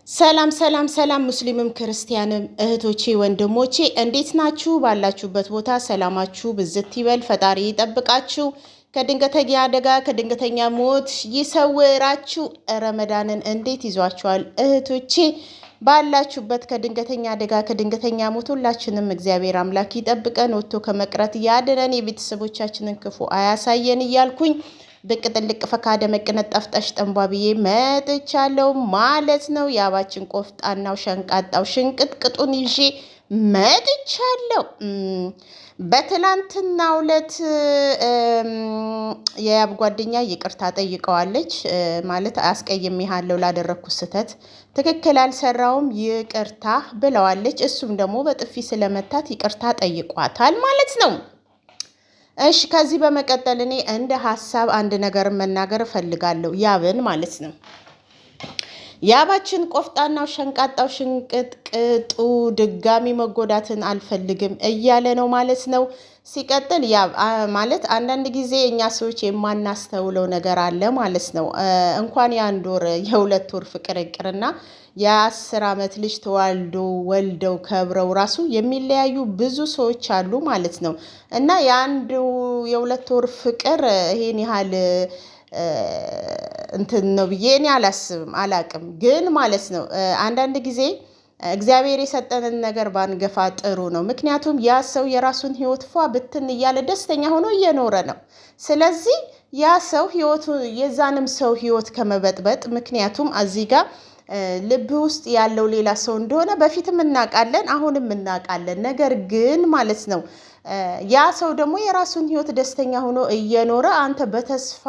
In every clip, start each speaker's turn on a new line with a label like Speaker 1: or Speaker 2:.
Speaker 1: ሰላም ሰላም ሰላም ሙስሊምም ክርስቲያንም እህቶቼ ወንድሞቼ እንዴት ናችሁ? ባላችሁበት ቦታ ሰላማችሁ ብዝት ይበል። ፈጣሪ ይጠብቃችሁ፣ ከድንገተኛ አደጋ ከድንገተኛ ሞት ይሰውራችሁ። ረመዳንን እንዴት ይዟችኋል እህቶቼ? ባላችሁበት ከድንገተኛ አደጋ ከድንገተኛ ሞት ሁላችንም እግዚአብሔር አምላክ ይጠብቀን፣ ወጥቶ ከመቅረት ያድነን፣ የቤተሰቦቻችንን ክፉ አያሳየን እያልኩኝ ብቅ ጥልቅ ፈካ ደመቅ ነጠፍጠሽ ጠንቧብዬ መጥቻለሁ ማለት ነው። የአባችን ቆፍጣናው ሸንቃጣው ሽንቅጥቅጡን ይዤ መጥቻለሁ። በትላንትናው ዕለት የያብ ጓደኛ ይቅርታ ጠይቀዋለች። ማለት አስቀይሜሃለሁ ላደረግኩት ስህተት ትክክል አልሰራውም ይቅርታ ብለዋለች። እሱም ደግሞ በጥፊ ስለመታት ይቅርታ ጠይቋታል ማለት ነው። እሺ ከዚህ በመቀጠል እኔ እንደ ሀሳብ አንድ ነገር መናገር እፈልጋለሁ። ያብን ማለት ነው። ያባችን ቆፍጣናው ሸንቃጣው ሽንቅጥቅጡ ድጋሚ መጎዳትን አልፈልግም እያለ ነው ማለት ነው። ሲቀጥል ያብ ማለት አንዳንድ ጊዜ እኛ ሰዎች የማናስተውለው ነገር አለ ማለት ነው። እንኳን የአንድ ወር የሁለት ወር ፍቅር ይቅርና የ10 ዓመት ልጅ ተዋልዶ ወልደው ከብረው ራሱ የሚለያዩ ብዙ ሰዎች አሉ ማለት ነው። እና የአንድ የሁለት ወር ፍቅር ይሄን ያህል እንትን ነው ብዬ እኔ አላስብም፣ አላቅም። ግን ማለት ነው አንዳንድ ጊዜ እግዚአብሔር የሰጠንን ነገር ባንገፋ ጥሩ ነው። ምክንያቱም ያ ሰው የራሱን ህይወት ፏ ብትን እያለ ደስተኛ ሆኖ እየኖረ ነው። ስለዚህ ያ ሰው ህይወቱ የዛንም ሰው ህይወት ከመበጥበጥ ምክንያቱም እዚህ ጋር ልብ ውስጥ ያለው ሌላ ሰው እንደሆነ በፊትም እናውቃለን፣ አሁንም እናውቃለን። ነገር ግን ማለት ነው ያ ሰው ደግሞ የራሱን ህይወት ደስተኛ ሆኖ እየኖረ አንተ በተስፋ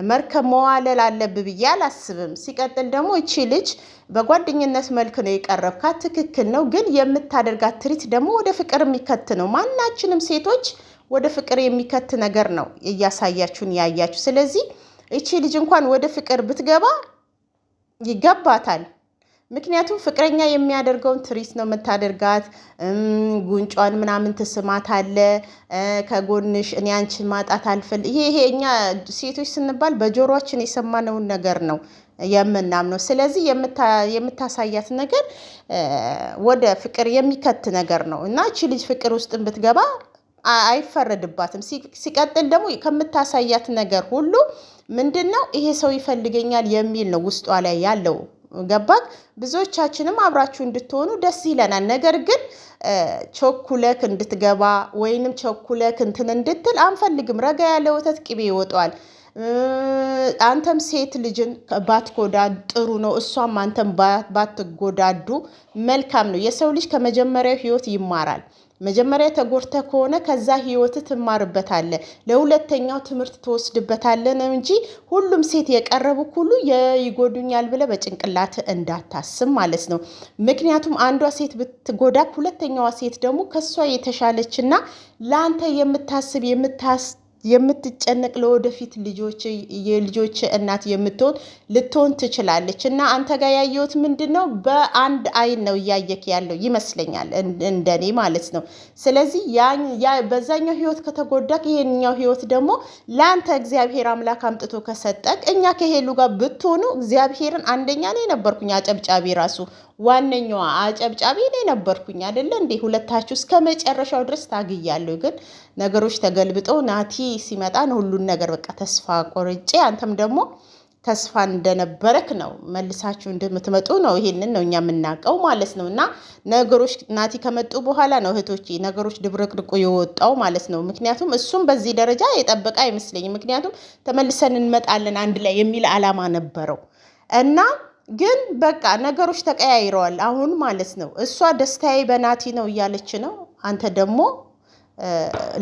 Speaker 1: መርከብ መዋለል አለብህ ብዬ አላስብም። ሲቀጥል ደግሞ እቺ ልጅ በጓደኝነት መልክ ነው የቀረብካት፣ ትክክል ነው። ግን የምታደርጋት ትሪት ደግሞ ወደ ፍቅር የሚከት ነው። ማናችንም ሴቶች ወደ ፍቅር የሚከት ነገር ነው እያሳያችሁን ያያችሁ። ስለዚህ እቺ ልጅ እንኳን ወደ ፍቅር ብትገባ ይገባታል። ምክንያቱም ፍቅረኛ የሚያደርገውን ትሪት ነው የምታደርጋት። ጉንጯን ምናምን ትስማት አለ ከጎንሽ እኔ አንቺን ማጣት አልፈልግም። ይሄ እኛ ሴቶች ስንባል በጆሮአችን የሰማነውን ነገር ነው የምናምነው። ስለዚህ የምታሳያት ነገር ወደ ፍቅር የሚከት ነገር ነው እና እቺ ልጅ ፍቅር ውስጥን ብትገባ አይፈረድባትም። ሲቀጥል ደግሞ ከምታሳያት ነገር ሁሉ ምንድነው ይሄ ሰው ይፈልገኛል የሚል ነው ውስጧ ላይ ያለው። ገባክ? ብዙዎቻችንም አብራችሁ እንድትሆኑ ደስ ይለናል። ነገር ግን ቸኩለክ እንድትገባ ወይንም ቸኩለክ እንትን እንድትል አንፈልግም። ረጋ ያለ ወተት ቅቤ ይወጣዋል። አንተም ሴት ልጅን ባትጎዳ ጥሩ ነው። እሷም አንተም ባትጎዳዱ መልካም ነው። የሰው ልጅ ከመጀመሪያው ህይወት ይማራል። መጀመሪያ ተጎድተ ከሆነ ከዛ ህይወት ትማርበታለህ፣ ለሁለተኛው ትምህርት ትወስድበታለህ እንጂ ሁሉም ሴት የቀረቡ ሁሉ ይጎዱኛል ብለህ በጭንቅላት እንዳታስብ ማለት ነው። ምክንያቱም አንዷ ሴት ብትጎዳ ሁለተኛዋ ሴት ደግሞ ከሷ የተሻለችና ለአንተ የምታስብ የምትጨነቅ ለወደፊት የልጆች እናት ልትሆን ትችላለች። እና አንተ ጋር ያየሁት ምንድነው በአንድ አይን ነው እያየክ ያለው ይመስለኛል፣ እንደኔ ማለት ነው። ስለዚህ በዛኛው ህይወት ከተጎዳክ ይሄንኛው ህይወት ደግሞ ለአንተ እግዚአብሔር አምላክ አምጥቶ ከሰጠክ እኛ ከሄሉ ጋር ብትሆኑ እግዚአብሔርን አንደኛ ነው ነበርኩኝ አጨብጫቢ ራሱ ዋነኛዋ አጨብጫቢ እኔ ነበርኩኝ አይደለ እንዴ? ሁለታችሁ እስከ መጨረሻው ድረስ ታግያለሁ። ግን ነገሮች ተገልብጠው ናቲ ሲመጣ ነው ሁሉን ነገር በቃ ተስፋ ቆርጬ፣ አንተም ደግሞ ተስፋ እንደነበረክ ነው መልሳችሁ እንደምትመጡ ነው። ይሄንን ነው እኛ የምናውቀው ማለት ነው። እና ነገሮች ናቲ ከመጡ በኋላ ነው እህቶቼ ነገሮች ድብርቅርቁ የወጣው ማለት ነው። ምክንያቱም እሱም በዚህ ደረጃ የጠበቀ አይመስለኝም። ምክንያቱም ተመልሰን እንመጣለን አንድ ላይ የሚል አላማ ነበረው እና ግን በቃ ነገሮች ተቀያይረዋል አሁን ማለት ነው። እሷ ደስታዬ በናቲ ነው እያለች ነው። አንተ ደግሞ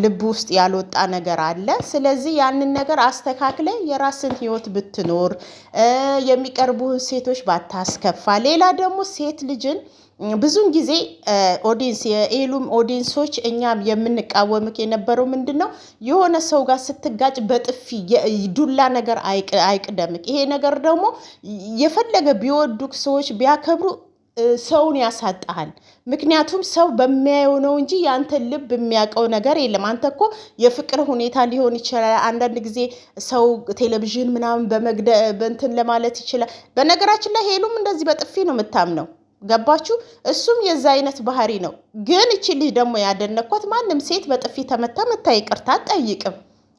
Speaker 1: ልብ ውስጥ ያልወጣ ነገር አለ። ስለዚህ ያንን ነገር አስተካክለ የራስን ህይወት ብትኖር፣ የሚቀርቡህን ሴቶች ባታስከፋ። ሌላ ደግሞ ሴት ልጅን ብዙን ጊዜ ኦዲንስ የኤሉም ኦዲንሶች እኛም የምንቃወምክ የነበረው ምንድነው የሆነ ሰው ጋር ስትጋጭ በጥፊ ዱላ ነገር አይቅደምክ። ይሄ ነገር ደግሞ የፈለገ ቢወዱክ ሰዎች ቢያከብሩ ሰውን ያሳጣሃል። ምክንያቱም ሰው በሚያየው ነው እንጂ ያንተ ልብ የሚያውቀው ነገር የለም። አንተ እኮ የፍቅር ሁኔታ ሊሆን ይችላል። አንዳንድ ጊዜ ሰው ቴሌቪዥን ምናምን በእንትን ለማለት ይችላል። በነገራችን ላይ ሄሉም እንደዚህ በጥፊ ነው የምታምነው። ገባችሁ? እሱም የዛ አይነት ባህሪ ነው። ግን እቺ ልጅ ደግሞ ያደነኳት ማንም ሴት በጥፊ ተመታ መታ ይቅርታ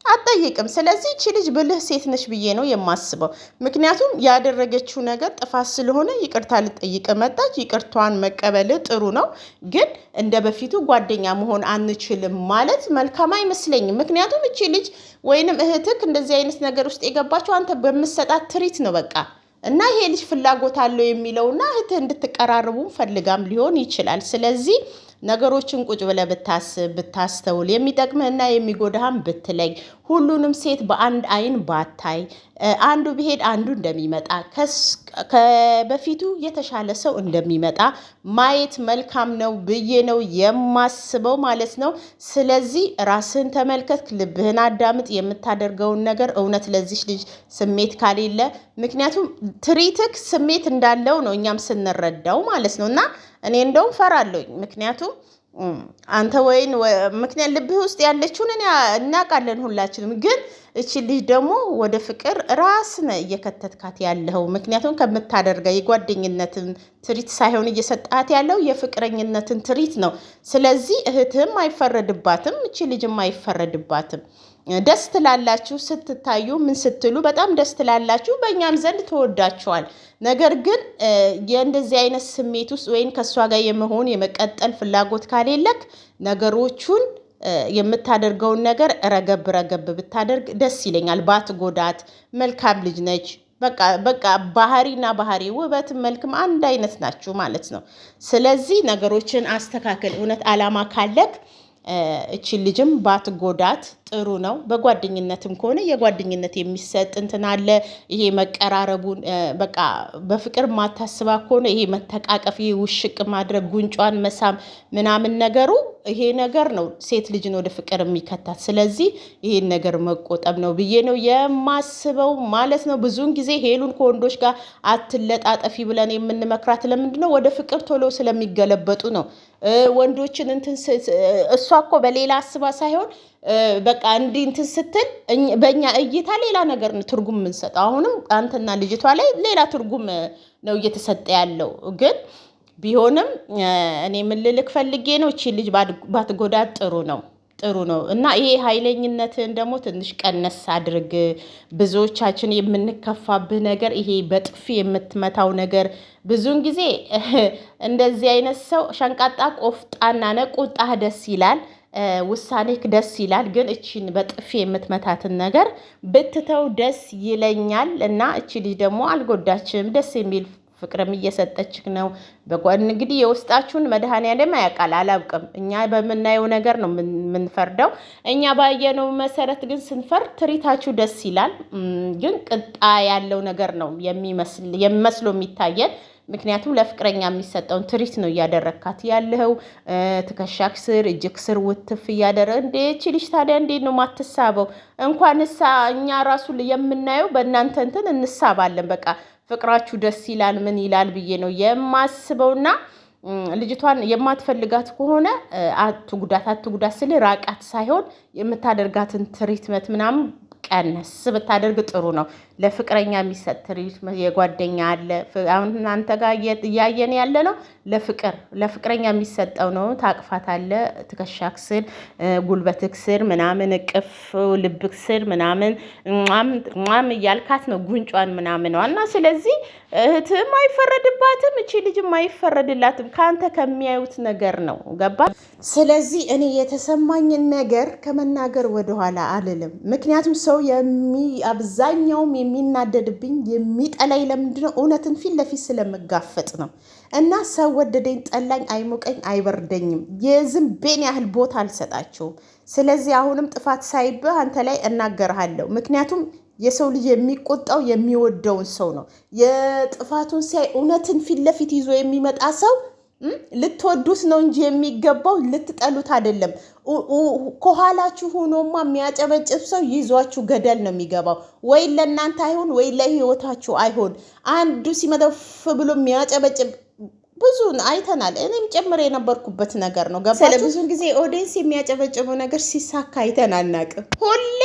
Speaker 1: አትጠይቅም። ስለዚህ እቺ ልጅ ብልህ ሴት ነች ብዬ ነው የማስበው። ምክንያቱም ያደረገችው ነገር ጥፋት ስለሆነ ይቅርታ ልጠይቅ መጣች። ይቅርቷን መቀበል ጥሩ ነው። ግን እንደ በፊቱ ጓደኛ መሆን አንችልም ማለት መልካም አይመስለኝም። ምክንያቱም እቺ ልጅ ወይንም እህትክ እንደዚህ አይነት ነገር ውስጥ የገባችው አንተ በምትሰጣት ትሪት ነው በቃ። እና ይሄ ልጅ ፍላጎት አለው የሚለውና እህትህ እንድትቀራርቡ ፈልጋም ሊሆን ይችላል። ስለዚህ ነገሮችን ቁጭ ብለህ ብታስተውል የሚጠቅምህና የሚጎዳህም ብትለይ ሁሉንም ሴት በአንድ አይን ባታይ አንዱ ቢሄድ አንዱ እንደሚመጣ ከበፊቱ የተሻለ ሰው እንደሚመጣ ማየት መልካም ነው ብዬ ነው የማስበው ማለት ነው። ስለዚህ ራስህን ተመልከት፣ ልብህን አዳምጥ። የምታደርገውን ነገር እውነት ለዚች ልጅ ስሜት ካሌለ ምክንያቱም ትሪትክ ስሜት እንዳለው ነው እኛም ስንረዳው ማለት ነው። እና እኔ እንደውም ፈራለሁኝ ምክንያቱም አንተ ምክንያት ልብህ ውስጥ ያለችውን እናውቃለን ሁላችንም። ግን እቺ ልጅ ደግሞ ወደ ፍቅር ራስን እየከተትካት ያለው ምክንያቱም ከምታደርገው የጓደኝነትን ትሪት ሳይሆን እየሰጣት ያለው የፍቅረኝነትን ትሪት ነው። ስለዚህ እህትህም አይፈረድባትም፣ እቺ ልጅም አይፈረድባትም። ደስ ትላላችሁ ስትታዩ ምን ስትሉ በጣም ደስ ትላላችሁ፣ በእኛም ዘንድ ተወዳችኋል። ነገር ግን የእንደዚህ አይነት ስሜት ውስጥ ወይም ከእሷ ጋር የመሆን የመቀጠል ፍላጎት ካሌለክ ነገሮቹን የምታደርገውን ነገር ረገብ ብታደርግ ደስ ይለኛል። ባትጎዳት። መልካም ልጅ ነች። በቃ ባህሪና ባህሪ ውበትም መልክም አንድ አይነት ናችሁ ማለት ነው። ስለዚህ ነገሮችን አስተካከል። እውነት አላማ ካለክ እቺ ልጅም ባትጎዳት ጥሩ ነው። በጓደኝነትም ከሆነ የጓደኝነት የሚሰጥ እንትን አለ። ይሄ መቀራረቡን በቃ በፍቅር ማታስባ ከሆነ ይሄ መተቃቀፍ፣ ይሄ ውሽቅ ማድረግ፣ ጉንጯን መሳም ምናምን ነገሩ ይሄ ነገር ነው ሴት ልጅን ወደ ፍቅር የሚከታት። ስለዚህ ይሄን ነገር መቆጠብ ነው ብዬ ነው የማስበው ማለት ነው። ብዙውን ጊዜ ሄሉን ከወንዶች ጋር አትለጣጠፊ ብለን የምንመክራት ለምንድን ነው? ወደ ፍቅር ቶሎ ስለሚገለበጡ ነው። ወንዶችን እሷ እኮ በሌላ አስባ ሳይሆን በቃ እንዲህ እንትን ስትል በእኛ እይታ ሌላ ነገር ነው ትርጉም የምንሰጠው። አሁንም አንተና ልጅቷ ላይ ሌላ ትርጉም ነው እየተሰጠ ያለው። ግን ቢሆንም እኔ ምን ልልክ ፈልጌ ነው እቺ ልጅ ባትጎዳት ጥሩ ነው እና ይሄ ኃይለኝነትን ደግሞ ትንሽ ቀነስ አድርግ። ብዙዎቻችን የምንከፋብህ ነገር ይሄ በጥፊ የምትመታው ነገር ብዙውን ጊዜ እንደዚህ አይነት ሰው ሸንቃጣ ቆፍጣና ነህ። ቁጣህ ደስ ይላል፣ ውሳኔክ ደስ ይላል። ግን እቺን በጥፊ የምትመታትን ነገር ብትተው ደስ ይለኛል። እና እቺ ልጅ ደግሞ አልጎዳችም፣ ደስ የሚል ፍቅርም እየሰጠችክ ነው። እንግዲህ የውስጣችሁን መድኃኔዓለም ያውቃል፣ አላውቅም። እኛ በምናየው ነገር ነው የምንፈርደው። እኛ ባየነው መሰረት ግን ስንፈርድ ትሪታችሁ ደስ ይላል። ግን ቅጣ ያለው ነገር ነው የሚመስሎ የሚታየን። ምክንያቱም ለፍቅረኛ የሚሰጠውን ትሪት ነው እያደረግካት ያለው። ትከሻክ ስር እጅክ ስር ውትፍ እያደረግ እንዴ እቺ ልጅ ታዲያ እንዴት ነው ማትሳበው? እንኳን እኛ ራሱ የምናየው በእናንተ እንትን እንሳባለን። በቃ ፍቅራችሁ ደስ ይላል ምን ይላል ብዬ ነው የማስበውና ልጅቷን የማትፈልጋት ከሆነ አትጉዳት ስል ራቃት ሳይሆን የምታደርጋትን ትሪትመንት ምናምን ቀነስ ብታደርግ ጥሩ ነው። ለፍቅረኛ የሚሰጥ ትሪትመንት የጓደኛ አለ። አሁን እናንተ ጋር እያየን ያለ ነው ለፍቅረኛ የሚሰጠው ነው። ታቅፋት አለ ትከሻክ ስር ጉልበትክ ስር ምናምን እቅፍ ልብክ ስር ምናምን ሟም እያልካት ነው ጉንጯን ምናምን እና ስለዚህ እህትም አይፈረድባትም፣ እቺ ልጅም አይፈረድላትም። ካንተ ከሚያዩት ነገር ነው። ገባ? ስለዚህ እኔ የተሰማኝን ነገር ከመናገር ወደኋላ አልልም። ምክንያቱም ሰው አብዛኛውም የሚናደድብኝ የሚጠላኝ ለምንድነው? እውነትን ፊት ለፊት ስለምጋፈጥ ነው። እና ሰው ወደደኝ ጠላኝ አይሞቀኝ አይበርደኝም። የዝንቤን ያህል ቦታ አልሰጣቸውም። ስለዚህ አሁንም ጥፋት ሳይብህ አንተ ላይ እናገርሃለሁ። ምክንያቱም የሰው ልጅ የሚቆጣው የሚወደውን ሰው ነው። የጥፋቱን ሲያይ እውነትን ፊት ለፊት ይዞ የሚመጣ ሰው ልትወዱት ነው እንጂ የሚገባው ልትጠሉት አይደለም። ከኋላችሁ ሆኖማ የሚያጨበጭብ ሰው ይዟችሁ ገደል ነው የሚገባው። ወይ ለእናንተ አይሆን ወይ ለህይወታችሁ አይሆን። አንዱ ሲመጣው ብሎ የሚያጨበጭብ ብዙን አይተናል። እኔም ጨምሮ የነበርኩበት ነገር ነው። ገባችሁ? ብዙ ጊዜ ኦዲየንስ የሚያጨበጭበው ነገር ሲሳካ አይተን አናውቅም። ሁሌ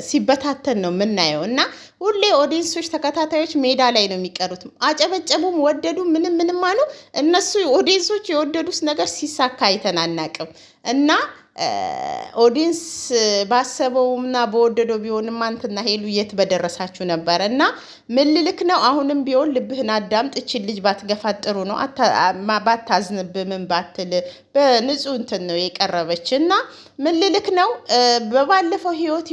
Speaker 1: ሲበታተን ነው የምናየው እና ሁሌ ኦዲየንሶች ተከታታዮች ሜዳ ላይ ነው የሚቀሩት። አጨበጨቡም ወደዱ ምንም አሉ እነሱ ኦዲየንሶች የወደዱት ነገር ሲሳካ አይተን አናውቅም እና ኦዲየንስ ባሰበውና በወደደው ቢሆንም አንተና ሄሉ የት በደረሳችሁ ነበረ። እና ምን ልልክ ነው? አሁንም ቢሆን ልብህን አዳምጥ። እችን ልጅ ባትገፋት ጥሩ ነው። ባታዝንብ ምን ባትል በንጹህ እንትን ነው የቀረበች እና ምን ልልክ ነው? በባለፈው ህይወት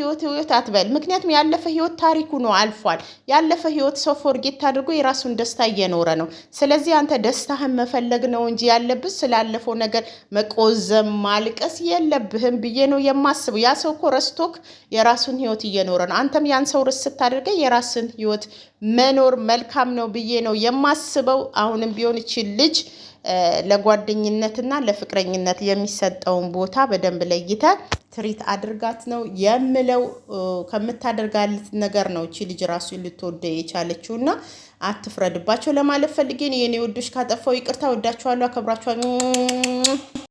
Speaker 1: አትበል። ምክንያቱም ያለፈ ህይወት ታሪኩ ነው አልፏል። ያለፈ ህይወት ሰው ፎርጌት አድርጎ የራሱን ደስታ እየኖረ ነው። ስለዚህ አንተ ደስታህን መፈለግ ነው እንጂ ያለብህ ስላለፈው ነገር መቆዘም ማልቀስ የለብህም ብዬ ነው የማስበው። ያ ሰው እኮ ረስቶክ የራሱን ህይወት እየኖረ ነው። አንተም ያን ሰው ርስ ስታደርገ የራስን ህይወት መኖር መልካም ነው ብዬ ነው የማስበው። አሁንም ቢሆን ይችል ልጅ ለጓደኝነትና ለፍቅረኝነት የሚሰጠውን ቦታ በደንብ ለይተ ትሪት አድርጋት ነው የምለው። ከምታደርጋለት ነገር ነው እቺ ልጅ ራሱ ልትወደ የቻለችውና አትፍረድባቸው ለማለት ፈልጌ ነው። የኔ ውዶች ካጠፋው ይቅርታ። ወዳችኋለሁ፣ አከብራችኋለሁ።